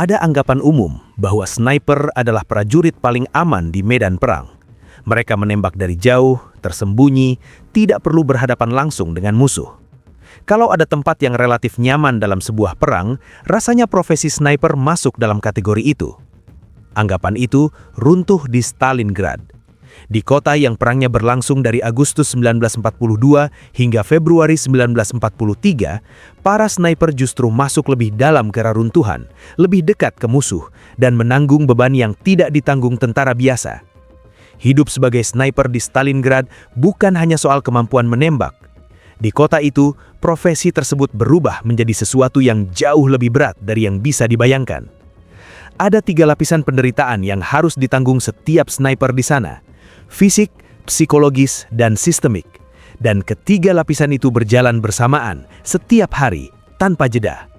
Ada anggapan umum bahwa sniper adalah prajurit paling aman di medan perang. Mereka menembak dari jauh, tersembunyi, tidak perlu berhadapan langsung dengan musuh. Kalau ada tempat yang relatif nyaman dalam sebuah perang, rasanya profesi sniper masuk dalam kategori itu. Anggapan itu runtuh di Stalingrad. Di kota yang perangnya berlangsung dari Agustus 1942 hingga Februari 1943, para sniper justru masuk lebih dalam ke reruntuhan, lebih dekat ke musuh, dan menanggung beban yang tidak ditanggung tentara biasa. Hidup sebagai sniper di Stalingrad bukan hanya soal kemampuan menembak. Di kota itu, profesi tersebut berubah menjadi sesuatu yang jauh lebih berat dari yang bisa dibayangkan. Ada 3 lapisan penderitaan yang harus ditanggung setiap sniper di sana: fisik, psikologis, dan sistemik. Dan ketiga lapisan itu berjalan bersamaan setiap hari tanpa jeda.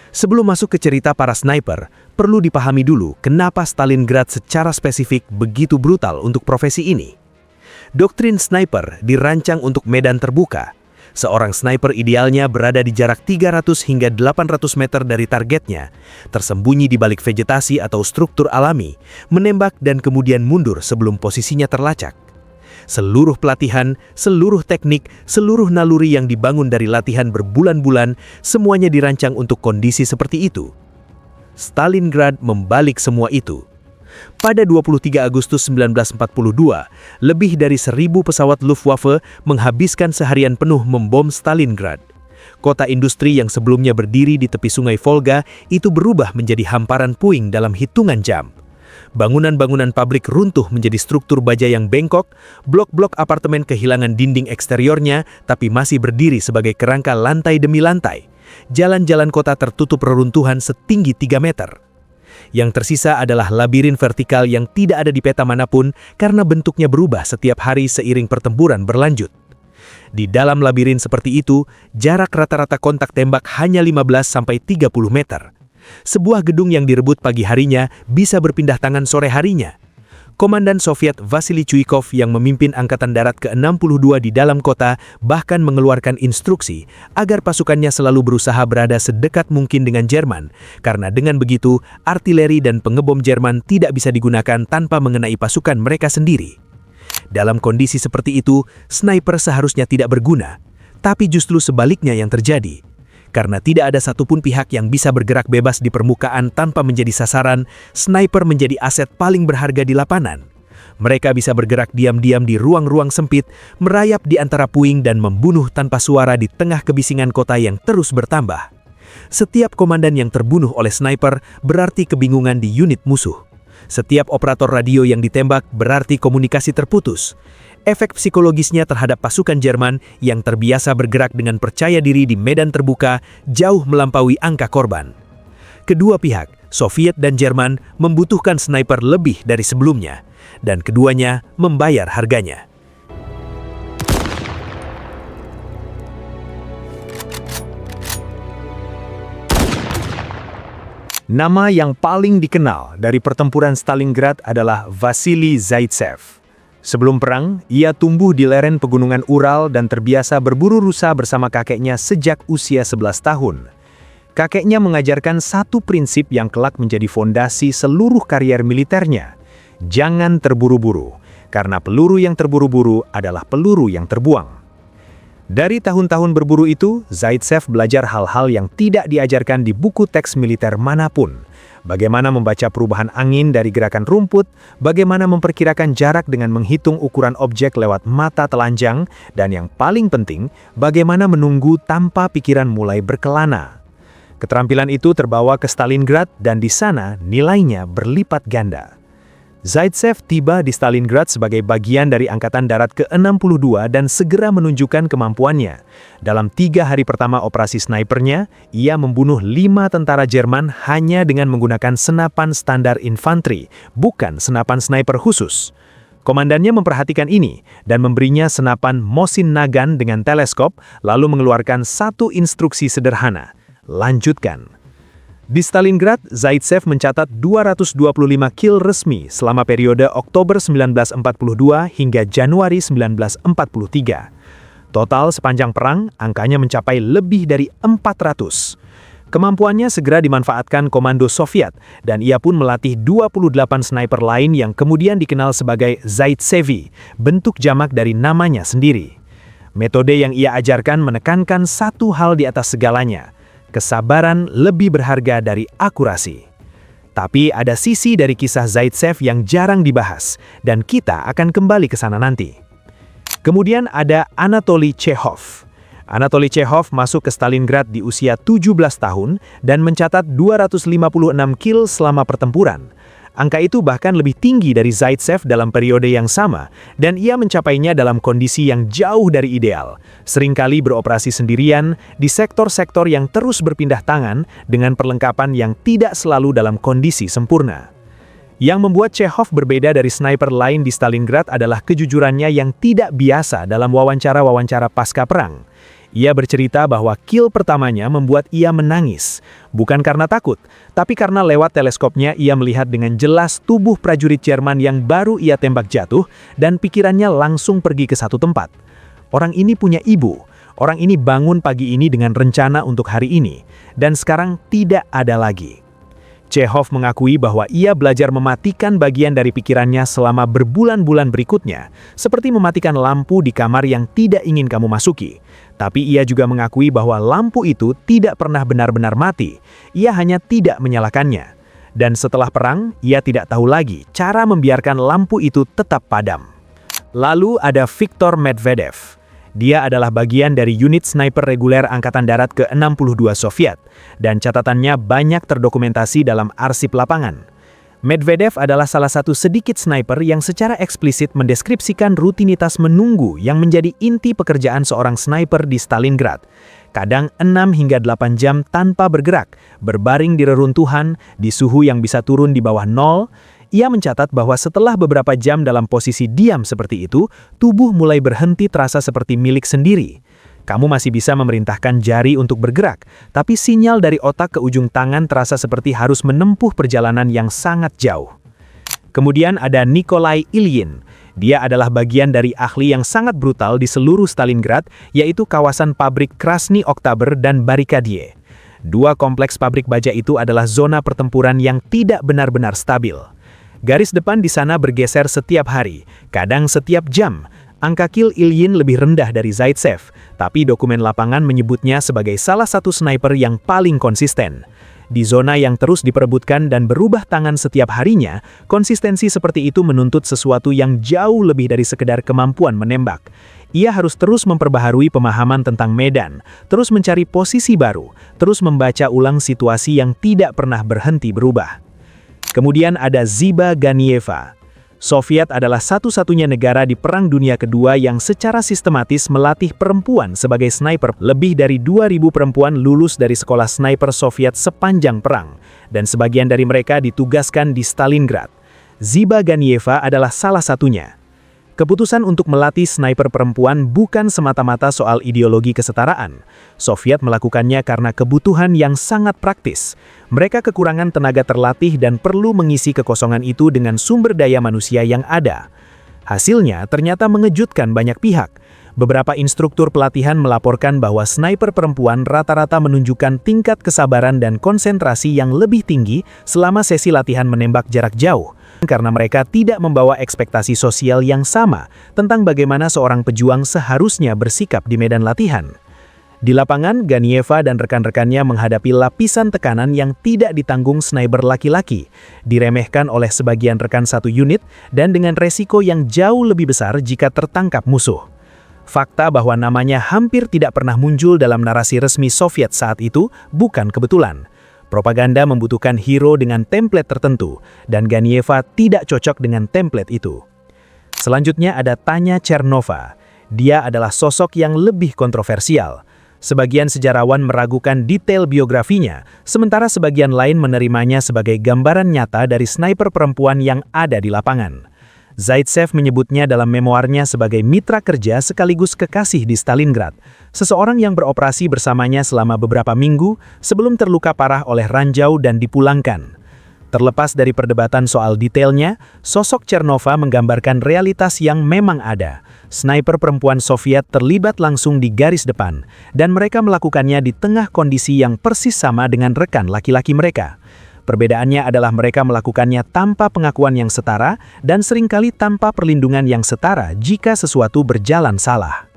Sebelum masuk ke cerita para sniper, perlu dipahami dulu kenapa Stalingrad secara spesifik begitu brutal untuk profesi ini. Doktrin sniper dirancang untuk medan terbuka. Seorang sniper idealnya berada di jarak 300 hingga 800 meter dari targetnya, tersembunyi di balik vegetasi atau struktur alami, menembak dan kemudian mundur sebelum posisinya terlacak. Seluruh pelatihan, seluruh teknik, seluruh naluri yang dibangun dari latihan berbulan-bulan, semuanya dirancang untuk kondisi seperti itu. Stalingrad membalik semua itu. Pada 23 Agustus 1942, lebih dari 1.000 pesawat Luftwaffe menghabiskan seharian penuh membom Stalingrad. Kota industri yang sebelumnya berdiri di tepi sungai Volga itu berubah menjadi hamparan puing dalam hitungan jam. Bangunan-bangunan pabrik runtuh menjadi struktur baja yang bengkok, blok-blok apartemen kehilangan dinding eksteriornya tapi masih berdiri sebagai kerangka lantai demi lantai. Jalan-jalan kota tertutup reruntuhan setinggi 3 meter. Yang tersisa adalah labirin vertikal yang tidak ada di peta manapun karena bentuknya berubah setiap hari seiring pertempuran berlanjut. Di dalam labirin seperti itu, jarak rata-rata kontak tembak hanya 15-30 meter. Sebuah gedung yang direbut pagi harinya bisa berpindah tangan sore harinya. Komandan Soviet Vasily Chuikov yang memimpin Angkatan Darat ke-62 di dalam kota bahkan mengeluarkan instruksi agar pasukannya selalu berusaha berada sedekat mungkin dengan Jerman, karena dengan begitu artileri dan pengebom Jerman tidak bisa digunakan tanpa mengenai pasukan mereka sendiri. Dalam kondisi seperti itu, sniper seharusnya tidak berguna, tapi justru sebaliknya yang terjadi. Karena tidak ada satupun pihak yang bisa bergerak bebas di permukaan tanpa menjadi sasaran, sniper menjadi aset paling berharga di lapangan. Mereka bisa bergerak diam-diam di ruang-ruang sempit, merayap di antara puing dan membunuh tanpa suara di tengah kebisingan kota yang terus bertambah. Setiap komandan yang terbunuh oleh sniper berarti kebingungan di unit musuh. Setiap operator radio yang ditembak berarti komunikasi terputus. Efek psikologisnya terhadap pasukan Jerman yang terbiasa bergerak dengan percaya diri di medan terbuka jauh melampaui angka korban. Kedua pihak, Soviet dan Jerman, membutuhkan sniper lebih dari sebelumnya, dan keduanya membayar harganya. Nama yang paling dikenal dari pertempuran Stalingrad adalah Vasily Zaitsev. Sebelum perang, ia tumbuh di lereng pegunungan Ural dan terbiasa berburu rusa bersama kakeknya sejak usia 11 tahun. Kakeknya mengajarkan satu prinsip yang kelak menjadi fondasi seluruh karier militernya. Jangan terburu-buru, karena peluru yang terburu-buru adalah peluru yang terbuang. Dari tahun-tahun berburu itu, Zaitsev belajar hal-hal yang tidak diajarkan di buku teks militer manapun. Bagaimana membaca perubahan angin dari gerakan rumput, bagaimana memperkirakan jarak dengan menghitung ukuran objek lewat mata telanjang, dan yang paling penting, bagaimana menunggu tanpa pikiran mulai berkelana. Keterampilan itu terbawa ke Stalingrad dan di sana nilainya berlipat ganda. Zaitsev tiba di Stalingrad sebagai bagian dari Angkatan Darat ke-62 dan segera menunjukkan kemampuannya. Dalam 3 hari pertama operasi snipernya, ia membunuh 5 tentara Jerman hanya dengan menggunakan senapan standar infanteri, bukan senapan sniper khusus. Komandannya memperhatikan ini dan memberinya senapan Mosin Nagant dengan teleskop, lalu mengeluarkan satu instruksi sederhana: lanjutkan. Di Stalingrad, Zaitsev mencatat 225 kill resmi selama periode Oktober 1942 hingga Januari 1943. Total sepanjang perang, angkanya mencapai lebih dari 400. Kemampuannya segera dimanfaatkan Komando Soviet, dan ia pun melatih 28 sniper lain yang kemudian dikenal sebagai Zaitsevi, bentuk jamak dari namanya sendiri. Metode yang ia ajarkan menekankan satu hal di atas segalanya: kesabaran lebih berharga dari akurasi. Tapi ada sisi dari kisah Zaitsev yang jarang dibahas, dan kita akan kembali ke sana nanti. Kemudian ada Anatoly Chekhov. Anatoly Chekhov masuk ke Stalingrad di usia 17 tahun dan mencatat 256 kill selama pertempuran. Angka itu bahkan lebih tinggi dari Zaitsev dalam periode yang sama, dan ia mencapainya dalam kondisi yang jauh dari ideal. Seringkali beroperasi sendirian di sektor-sektor yang terus berpindah tangan dengan perlengkapan yang tidak selalu dalam kondisi sempurna. Yang membuat Chekhov berbeda dari sniper lain di Stalingrad adalah kejujurannya yang tidak biasa dalam wawancara-wawancara pasca perang. Ia bercerita bahwa kill pertamanya membuat ia menangis, bukan karena takut, tapi karena lewat teleskopnya ia melihat dengan jelas tubuh prajurit Jerman yang baru ia tembak jatuh, dan pikirannya langsung pergi ke satu tempat. Orang ini punya ibu, orang ini bangun pagi ini dengan rencana untuk hari ini, dan sekarang tidak ada lagi. Chekhov mengakui bahwa ia belajar mematikan bagian dari pikirannya selama berbulan-bulan berikutnya, seperti mematikan lampu di kamar yang tidak ingin kamu masuki. Tapi ia juga mengakui bahwa lampu itu tidak pernah benar-benar mati, ia hanya tidak menyalakannya. Dan setelah perang, ia tidak tahu lagi cara membiarkan lampu itu tetap padam. Lalu ada Viktor Medvedev. Dia adalah bagian dari unit sniper reguler Angkatan Darat ke-62 Soviet, dan catatannya banyak terdokumentasi dalam arsip lapangan. Medvedev adalah salah satu sedikit sniper yang secara eksplisit mendeskripsikan rutinitas menunggu yang menjadi inti pekerjaan seorang sniper di Stalingrad. Kadang 6 hingga 8 jam tanpa bergerak, berbaring di reruntuhan, di suhu yang bisa turun di bawah 0. Ia mencatat bahwa setelah beberapa jam dalam posisi diam seperti itu, tubuh mulai berhenti terasa seperti milik sendiri. Kamu masih bisa memerintahkan jari untuk bergerak, tapi sinyal dari otak ke ujung tangan terasa seperti harus menempuh perjalanan yang sangat jauh. Kemudian ada Nikolai Ilyin. Dia adalah bagian dari ahli yang sangat brutal di seluruh Stalingrad, yaitu kawasan pabrik Krasny Oktyabr dan Barrikadie. Dua kompleks pabrik baja itu adalah zona pertempuran yang tidak benar-benar stabil. Garis depan di sana bergeser setiap hari, kadang setiap jam. Angka kill Ilyin lebih rendah dari Zaitsev, tapi dokumen lapangan menyebutnya sebagai salah satu sniper yang paling konsisten. Di zona yang terus diperebutkan dan berubah tangan setiap harinya, konsistensi seperti itu menuntut sesuatu yang jauh lebih dari sekedar kemampuan menembak. Ia harus terus memperbaharui pemahaman tentang medan, terus mencari posisi baru, terus membaca ulang situasi yang tidak pernah berhenti berubah. Kemudian ada Ziba Ganieva. Soviet adalah satu-satunya negara di Perang Dunia Kedua yang secara sistematis melatih perempuan sebagai sniper. Lebih dari 2.000 perempuan lulus dari sekolah sniper Soviet sepanjang perang, dan sebagian dari mereka ditugaskan di Stalingrad. Ziba Ganieva adalah salah satunya. Keputusan untuk melatih sniper perempuan bukan semata-mata soal ideologi kesetaraan. Soviet melakukannya karena kebutuhan yang sangat praktis. Mereka kekurangan tenaga terlatih dan perlu mengisi kekosongan itu dengan sumber daya manusia yang ada. Hasilnya ternyata mengejutkan banyak pihak. Beberapa instruktur pelatihan melaporkan bahwa sniper perempuan rata-rata menunjukkan tingkat kesabaran dan konsentrasi yang lebih tinggi selama sesi latihan menembak jarak jauh, karena mereka tidak membawa ekspektasi sosial yang sama tentang bagaimana seorang pejuang seharusnya bersikap di medan latihan. Di lapangan, Ganieva dan rekan-rekannya menghadapi lapisan tekanan yang tidak ditanggung sniper laki-laki, diremehkan oleh sebagian rekan satu unit, dan dengan resiko yang jauh lebih besar jika tertangkap musuh. Fakta bahwa namanya hampir tidak pernah muncul dalam narasi resmi Soviet saat itu bukan kebetulan. Propaganda membutuhkan hero dengan template tertentu, dan Ganieva tidak cocok dengan template itu. Selanjutnya ada Tanya Chernova. Dia adalah sosok yang lebih kontroversial. Sebagian sejarawan meragukan detail biografinya, sementara sebagian lain menerimanya sebagai gambaran nyata dari sniper perempuan yang ada di lapangan. Zaitsev menyebutnya dalam memoarnya sebagai mitra kerja sekaligus kekasih di Stalingrad, seseorang yang beroperasi bersamanya selama beberapa minggu sebelum terluka parah oleh ranjau dan dipulangkan. Terlepas dari perdebatan soal detailnya, sosok Chernova menggambarkan realitas yang memang ada. Sniper perempuan Soviet terlibat langsung di garis depan, dan mereka melakukannya di tengah kondisi yang persis sama dengan rekan laki-laki mereka. Perbedaannya adalah mereka melakukannya tanpa pengakuan yang setara dan seringkali tanpa perlindungan yang setara jika sesuatu berjalan salah.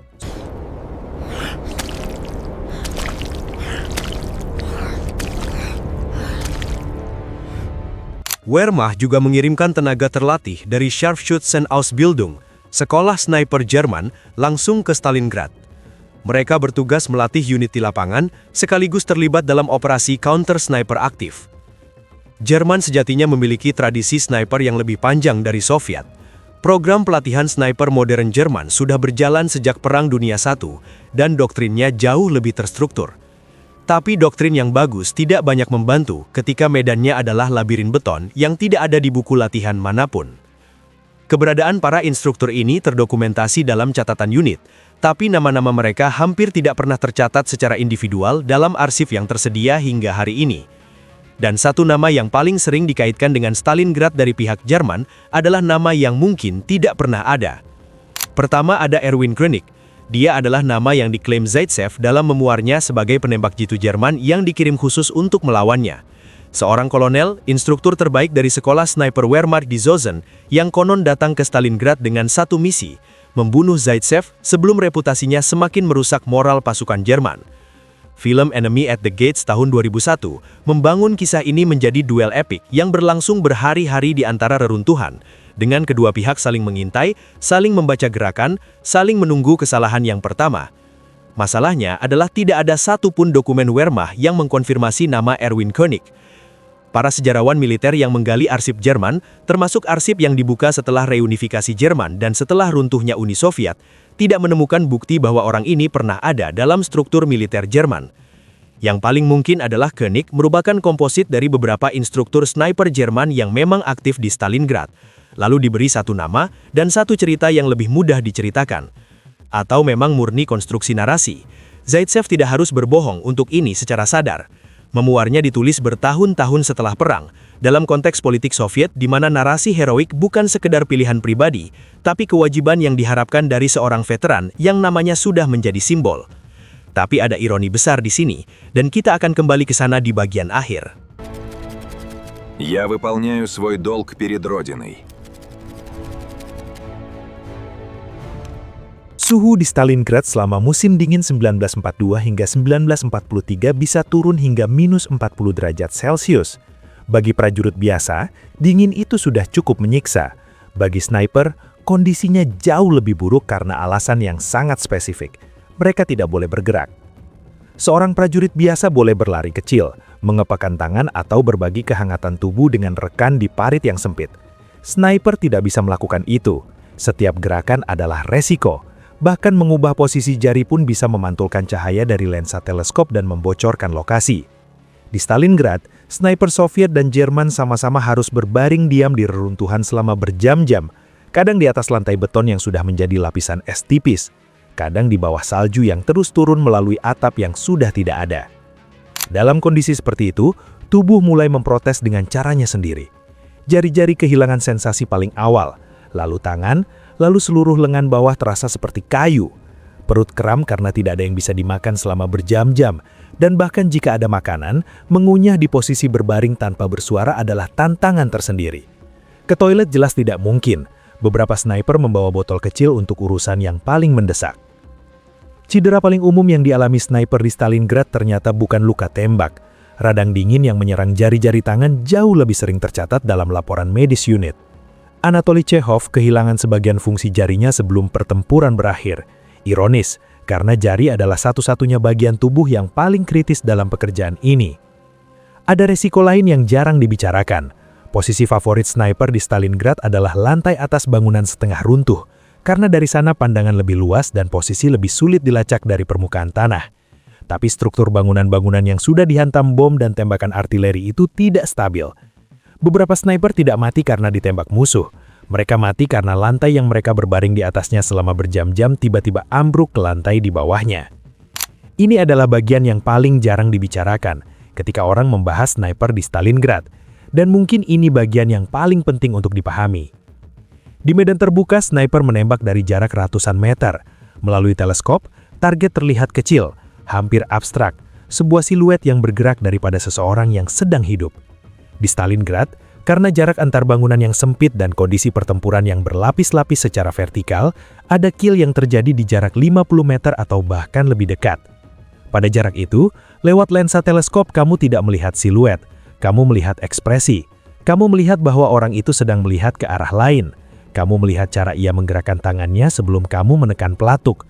Wehrmacht juga mengirimkan tenaga terlatih dari Scharfschützenausbildung, sekolah sniper Jerman, langsung ke Stalingrad. Mereka bertugas melatih unit di lapangan, sekaligus terlibat dalam operasi counter-sniper aktif. Jerman sejatinya memiliki tradisi sniper yang lebih panjang dari Soviet. Program pelatihan sniper modern Jerman sudah berjalan sejak Perang Dunia I, dan doktrinnya jauh lebih terstruktur. Tapi doktrin yang bagus tidak banyak membantu ketika medannya adalah labirin beton yang tidak ada di buku latihan manapun. Keberadaan para instruktur ini terdokumentasi dalam catatan unit, tapi nama-nama mereka hampir tidak pernah tercatat secara individual dalam arsip yang tersedia hingga hari ini. Dan satu nama yang paling sering dikaitkan dengan Stalingrad dari pihak Jerman adalah nama yang mungkin tidak pernah ada. Pertama ada Erwin Krönig. Dia adalah nama yang diklaim Zaitsev dalam memuarnya sebagai penembak jitu Jerman yang dikirim khusus untuk melawannya. Seorang kolonel, instruktur terbaik dari sekolah sniper Wehrmacht di Zosen, yang konon datang ke Stalingrad dengan satu misi, membunuh Zaitsev sebelum reputasinya semakin merusak moral pasukan Jerman. Film Enemy at the Gates tahun 2001 membangun kisah ini menjadi duel epik yang berlangsung berhari-hari di antara reruntuhan, dengan kedua pihak saling mengintai, saling membaca gerakan, saling menunggu kesalahan yang pertama. Masalahnya adalah tidak ada satupun dokumen Wehrmacht yang mengkonfirmasi nama Erwin König. Para sejarawan militer yang menggali arsip Jerman, termasuk arsip yang dibuka setelah reunifikasi Jerman dan setelah runtuhnya Uni Soviet, tidak menemukan bukti bahwa orang ini pernah ada dalam struktur militer Jerman. Yang paling mungkin adalah König merupakan komposit dari beberapa instruktur sniper Jerman yang memang aktif di Stalingrad, lalu diberi satu nama dan satu cerita yang lebih mudah diceritakan. Atau memang murni konstruksi narasi. Zaitsev tidak harus berbohong untuk ini secara sadar. Memuarnya ditulis bertahun-tahun setelah perang, dalam konteks politik Soviet di mana narasi heroik bukan sekedar pilihan pribadi, tapi kewajiban yang diharapkan dari seorang veteran yang namanya sudah menjadi simbol. Tapi ada ironi besar di sini, dan kita akan kembali ke sana di bagian akhir. Я выполняю свой долг перед Родиной. Suhu di Stalingrad selama musim dingin 1942 hingga 1943 bisa turun hingga minus 40 derajat Celcius. Bagi prajurit biasa, dingin itu sudah cukup menyiksa. Bagi sniper, kondisinya jauh lebih buruk karena alasan yang sangat spesifik. Mereka tidak boleh bergerak. Seorang prajurit biasa boleh berlari kecil, mengepakkan tangan atau berbagi kehangatan tubuh dengan rekan di parit yang sempit. Sniper tidak bisa melakukan itu. Setiap gerakan adalah resiko. Bahkan mengubah posisi jari pun bisa memantulkan cahaya dari lensa teleskop dan membocorkan lokasi. Di Stalingrad, sniper Soviet dan Jerman sama-sama harus berbaring diam di reruntuhan selama berjam-jam, kadang di atas lantai beton yang sudah menjadi lapisan es tipis, kadang di bawah salju yang terus turun melalui atap yang sudah tidak ada. Dalam kondisi seperti itu, tubuh mulai memprotes dengan caranya sendiri. Jari-jari kehilangan sensasi paling awal, lalu tangan, lalu seluruh lengan bawah terasa seperti kayu. Perut kram karena tidak ada yang bisa dimakan selama berjam-jam, dan bahkan jika ada makanan, mengunyah di posisi berbaring tanpa bersuara adalah tantangan tersendiri. Ke toilet jelas tidak mungkin. Beberapa sniper membawa botol kecil untuk urusan yang paling mendesak. Cedera paling umum yang dialami sniper di Stalingrad ternyata bukan luka tembak. Radang dingin yang menyerang jari-jari tangan jauh lebih sering tercatat dalam laporan medis unit. Anatoly Chekhov kehilangan sebagian fungsi jarinya sebelum pertempuran berakhir. Ironis, karena jari adalah satu-satunya bagian tubuh yang paling kritis dalam pekerjaan ini. Ada resiko lain yang jarang dibicarakan. Posisi favorit sniper di Stalingrad adalah lantai atas bangunan setengah runtuh, karena dari sana pandangan lebih luas dan posisi lebih sulit dilacak dari permukaan tanah. Tapi struktur bangunan-bangunan yang sudah dihantam bom dan tembakan artileri itu tidak stabil. Beberapa sniper tidak mati karena ditembak musuh. Mereka mati karena lantai yang mereka berbaring di atasnya selama berjam-jam tiba-tiba ambruk ke lantai di bawahnya. Ini adalah bagian yang paling jarang dibicarakan ketika orang membahas sniper di Stalingrad, dan mungkin ini bagian yang paling penting untuk dipahami. Di medan terbuka, sniper menembak dari jarak ratusan meter. Melalui teleskop, target terlihat kecil, hampir abstrak, sebuah siluet yang bergerak daripada seseorang yang sedang hidup. Di Stalingrad, karena jarak antar bangunan yang sempit dan kondisi pertempuran yang berlapis-lapis secara vertikal, ada kill yang terjadi di jarak 50 meter atau bahkan lebih dekat. Pada jarak itu, lewat lensa teleskop kamu tidak melihat siluet, kamu melihat ekspresi, kamu melihat bahwa orang itu sedang melihat ke arah lain, kamu melihat cara ia menggerakkan tangannya sebelum kamu menekan pelatuk.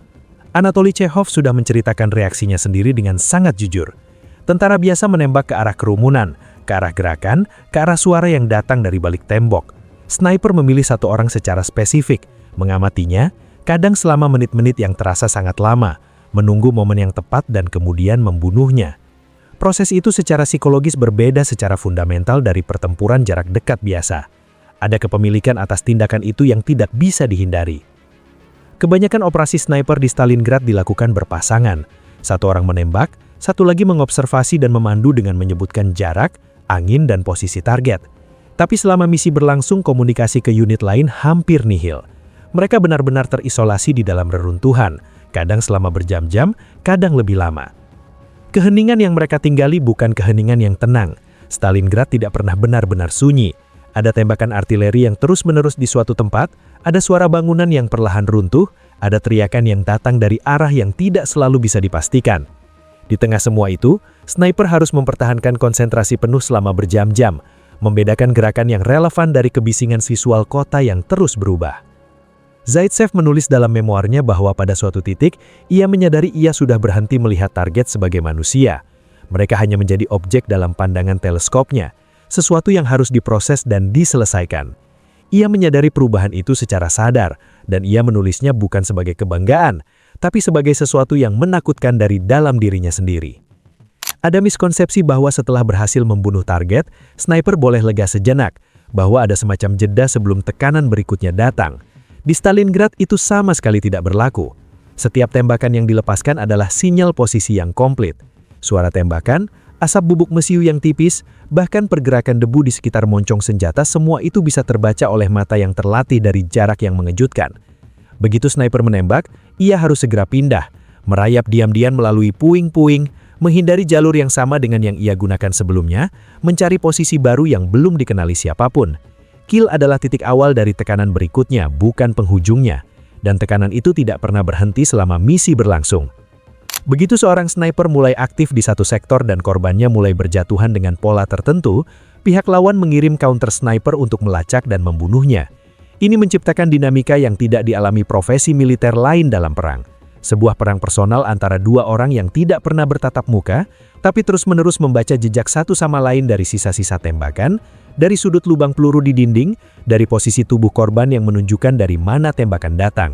Anatoly Chekhov sudah menceritakan reaksinya sendiri dengan sangat jujur. Tentara biasa menembak ke arah kerumunan, ke arah gerakan, ke arah suara yang datang dari balik tembok. Sniper memilih satu orang secara spesifik, mengamatinya, kadang selama menit-menit yang terasa sangat lama, menunggu momen yang tepat dan kemudian membunuhnya. Proses itu secara psikologis berbeda secara fundamental dari pertempuran jarak dekat biasa. Ada kepemilikan atas tindakan itu yang tidak bisa dihindari. Kebanyakan operasi sniper di Stalingrad dilakukan berpasangan. Satu orang menembak, satu lagi mengobservasi dan memandu dengan menyebutkan jarak, angin, dan posisi target. Tapi selama misi berlangsung, komunikasi ke unit lain hampir nihil. Mereka benar-benar terisolasi di dalam reruntuhan, kadang selama berjam-jam, kadang lebih lama. Keheningan yang mereka tinggali bukan keheningan yang tenang. Stalingrad tidak pernah benar-benar sunyi. Ada tembakan artileri yang terus-menerus di suatu tempat, ada suara bangunan yang perlahan runtuh, ada teriakan yang datang dari arah yang tidak selalu bisa dipastikan. Di tengah semua itu, sniper harus mempertahankan konsentrasi penuh selama berjam-jam, membedakan gerakan yang relevan dari kebisingan visual kota yang terus berubah. Zaitsev menulis dalam memoarnya bahwa pada suatu titik, ia menyadari ia sudah berhenti melihat target sebagai manusia. Mereka hanya menjadi objek dalam pandangan teleskopnya, sesuatu yang harus diproses dan diselesaikan. Ia menyadari perubahan itu secara sadar, dan ia menulisnya bukan sebagai kebanggaan, tapi sebagai sesuatu yang menakutkan dari dalam dirinya sendiri. Ada miskonsepsi bahwa setelah berhasil membunuh target, sniper boleh lega sejenak, bahwa ada semacam jeda sebelum tekanan berikutnya datang. Di Stalingrad itu sama sekali tidak berlaku. Setiap tembakan yang dilepaskan adalah sinyal posisi yang komplit. Suara tembakan, asap bubuk mesiu yang tipis, bahkan pergerakan debu di sekitar moncong senjata, semua itu bisa terbaca oleh mata yang terlatih dari jarak yang mengejutkan. Begitu sniper menembak, ia harus segera pindah, merayap diam-diam melalui puing-puing, menghindari jalur yang sama dengan yang ia gunakan sebelumnya, mencari posisi baru yang belum dikenali siapapun. Kill adalah titik awal dari tekanan berikutnya, bukan penghujungnya. Dan tekanan itu tidak pernah berhenti selama misi berlangsung. Begitu seorang sniper mulai aktif di satu sektor dan korbannya mulai berjatuhan dengan pola tertentu, pihak lawan mengirim counter sniper untuk melacak dan membunuhnya. Ini menciptakan dinamika yang tidak dialami profesi militer lain dalam perang. Sebuah perang personal antara dua orang yang tidak pernah bertatap muka, tapi terus-menerus membaca jejak satu sama lain dari sisa-sisa tembakan, dari sudut lubang peluru di dinding, dari posisi tubuh korban yang menunjukkan dari mana tembakan datang.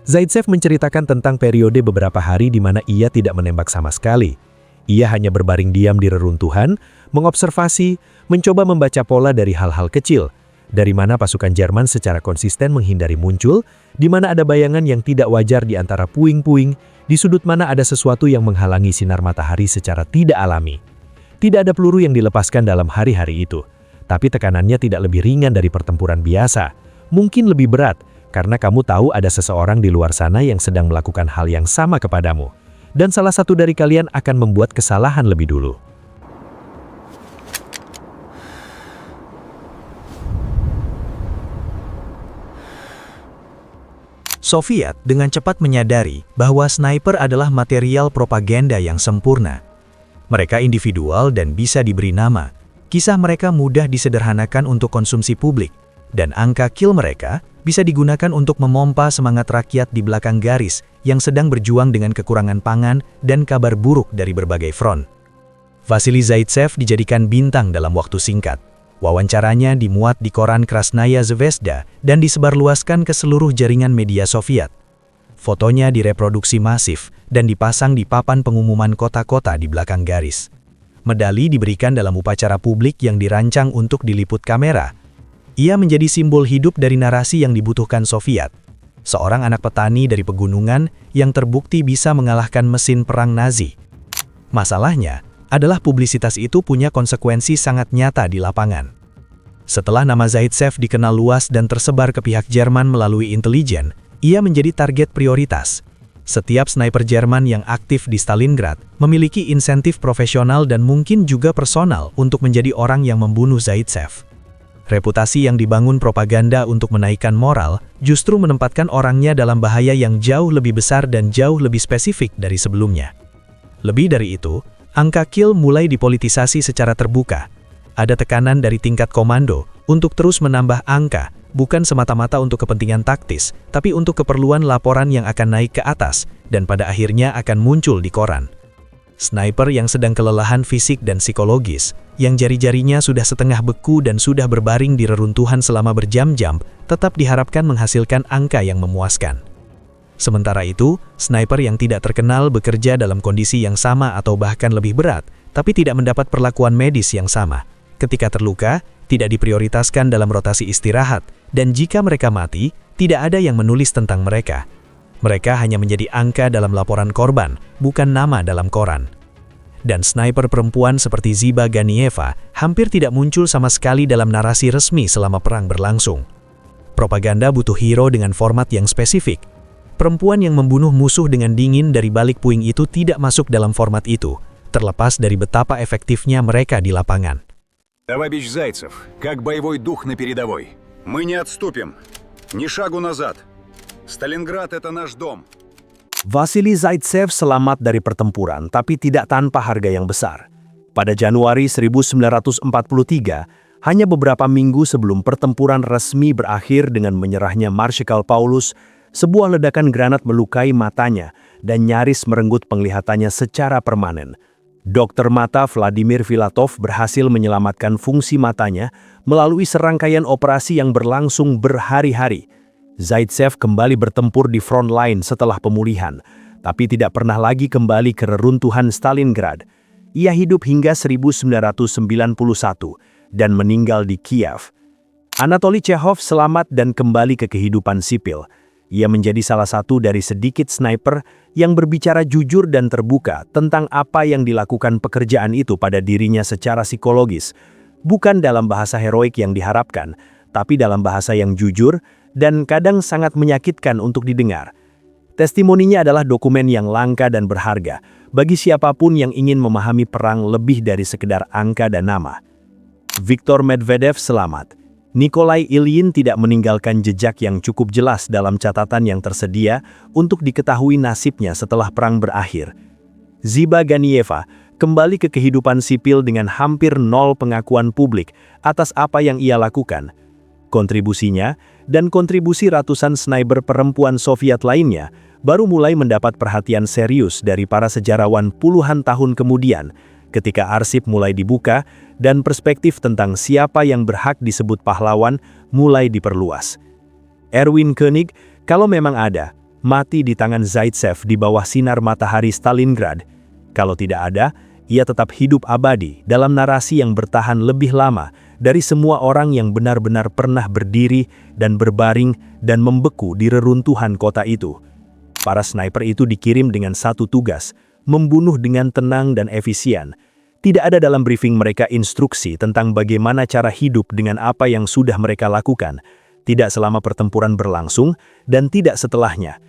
Zaitsev menceritakan tentang periode beberapa hari di mana ia tidak menembak sama sekali. Ia hanya berbaring diam di reruntuhan, mengobservasi, mencoba membaca pola dari hal-hal kecil, dari mana pasukan Jerman secara konsisten menghindari muncul, di mana ada bayangan yang tidak wajar di antara puing-puing, di sudut mana ada sesuatu yang menghalangi sinar matahari secara tidak alami. Tidak ada peluru yang dilepaskan dalam hari-hari itu. Tapi tekanannya tidak lebih ringan dari pertempuran biasa. Mungkin lebih berat, karena kamu tahu ada seseorang di luar sana yang sedang melakukan hal yang sama kepadamu. Dan salah satu dari kalian akan membuat kesalahan lebih dulu. Soviet dengan cepat menyadari bahwa sniper adalah material propaganda yang sempurna. Mereka individual dan bisa diberi nama. Kisah mereka mudah disederhanakan untuk konsumsi publik, dan angka kill mereka bisa digunakan untuk memompa semangat rakyat di belakang garis yang sedang berjuang dengan kekurangan pangan dan kabar buruk dari berbagai front. Vasily Zaitsev dijadikan bintang dalam waktu singkat. Wawancaranya dimuat di koran Krasnaya Zvezda dan disebarluaskan ke seluruh jaringan media Soviet. Fotonya direproduksi masif dan dipasang di papan pengumuman kota-kota di belakang garis. Medali diberikan dalam upacara publik yang dirancang untuk diliput kamera. Ia menjadi simbol hidup dari narasi yang dibutuhkan Soviet. Seorang anak petani dari pegunungan yang terbukti bisa mengalahkan mesin perang Nazi. Masalahnya adalah publisitas itu punya konsekuensi sangat nyata di lapangan. Setelah nama Zaitsev dikenal luas dan tersebar ke pihak Jerman melalui intelijen, ia menjadi target prioritas. Setiap sniper Jerman yang aktif di Stalingrad memiliki insentif profesional dan mungkin juga personal untuk menjadi orang yang membunuh Zaitsev. Reputasi yang dibangun propaganda untuk menaikkan moral justru menempatkan orangnya dalam bahaya yang jauh lebih besar dan jauh lebih spesifik dari sebelumnya. Lebih dari itu, angka kill mulai dipolitisasi secara terbuka. Ada tekanan dari tingkat komando untuk terus menambah angka, bukan semata-mata untuk kepentingan taktis, tapi untuk keperluan laporan yang akan naik ke atas, dan pada akhirnya akan muncul di koran. Sniper yang sedang kelelahan fisik dan psikologis, yang jari-jarinya sudah setengah beku dan sudah berbaring di reruntuhan selama berjam-jam, tetap diharapkan menghasilkan angka yang memuaskan. Sementara itu, sniper yang tidak terkenal bekerja dalam kondisi yang sama atau bahkan lebih berat, tapi tidak mendapat perlakuan medis yang sama. Ketika terluka, tidak diprioritaskan dalam rotasi istirahat, dan jika mereka mati, tidak ada yang menulis tentang mereka. Mereka hanya menjadi angka dalam laporan korban, bukan nama dalam koran. Dan sniper perempuan seperti Ziba Ganieva hampir tidak muncul sama sekali dalam narasi resmi selama perang berlangsung. Propaganda butuh hero dengan format yang spesifik. Perempuan yang membunuh musuh dengan dingin dari balik puing itu tidak masuk dalam format itu, terlepas dari betapa efektifnya mereka di lapangan. Товарищ Зайцев, как боевой дух на передовой. Мы не отступим. Ни шагу назад. Сталинград — это наш дом. Vasily Zaitsev selamat dari pertempuran, tapi tidak tanpa harga yang besar. Pada Januari 1943, hanya beberapa minggu sebelum pertempuran resmi berakhir dengan menyerahnya Marshal Paulus, sebuah ledakan granat melukai matanya dan nyaris merenggut penglihatannya secara permanen. Dokter mata Vladimir Filatov berhasil menyelamatkan fungsi matanya melalui serangkaian operasi yang berlangsung berhari-hari. Zaitsev kembali bertempur di front line setelah pemulihan, tapi tidak pernah lagi kembali ke reruntuhan Stalingrad. Ia hidup hingga 1991 dan meninggal di Kiev. Anatoly Chekhov selamat dan kembali ke kehidupan sipil. Ia menjadi salah satu dari sedikit sniper yang berbicara jujur dan terbuka tentang apa yang dilakukan pekerjaan itu pada dirinya secara psikologis, bukan dalam bahasa heroik yang diharapkan, tapi dalam bahasa yang jujur dan kadang sangat menyakitkan untuk didengar. Testimoninya adalah dokumen yang langka dan berharga bagi siapapun yang ingin memahami perang lebih dari sekedar angka dan nama. Viktor Medvedev selamat. Nikolai Ilyin tidak meninggalkan jejak yang cukup jelas dalam catatan yang tersedia untuk diketahui nasibnya setelah perang berakhir. Ziba Ganieva kembali ke kehidupan sipil dengan hampir nol pengakuan publik atas apa yang ia lakukan. Kontribusinya dan kontribusi ratusan sniper perempuan Soviet lainnya baru mulai mendapat perhatian serius dari para sejarawan puluhan tahun kemudian, ketika arsip mulai dibuka dan perspektif tentang siapa yang berhak disebut pahlawan mulai diperluas. Erwin Koenig, kalau memang ada, mati di tangan Zaitsev di bawah sinar matahari Stalingrad. Kalau tidak ada, ia tetap hidup abadi dalam narasi yang bertahan lebih lama dari semua orang yang benar-benar pernah berdiri dan berbaring dan membeku di reruntuhan kota itu. Para sniper itu dikirim dengan satu tugas, membunuh dengan tenang dan efisien. Tidak ada dalam briefing mereka instruksi tentang bagaimana cara hidup dengan apa yang sudah mereka lakukan, tidak selama pertempuran berlangsung dan tidak setelahnya.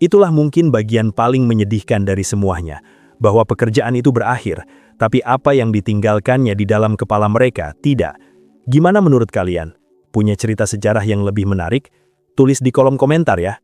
Itulah mungkin bagian paling menyedihkan dari semuanya, bahwa pekerjaan itu berakhir, tapi apa yang ditinggalkannya di dalam kepala mereka tidak. Gimana menurut kalian? Punya cerita sejarah yang lebih menarik? Tulis di kolom komentar ya.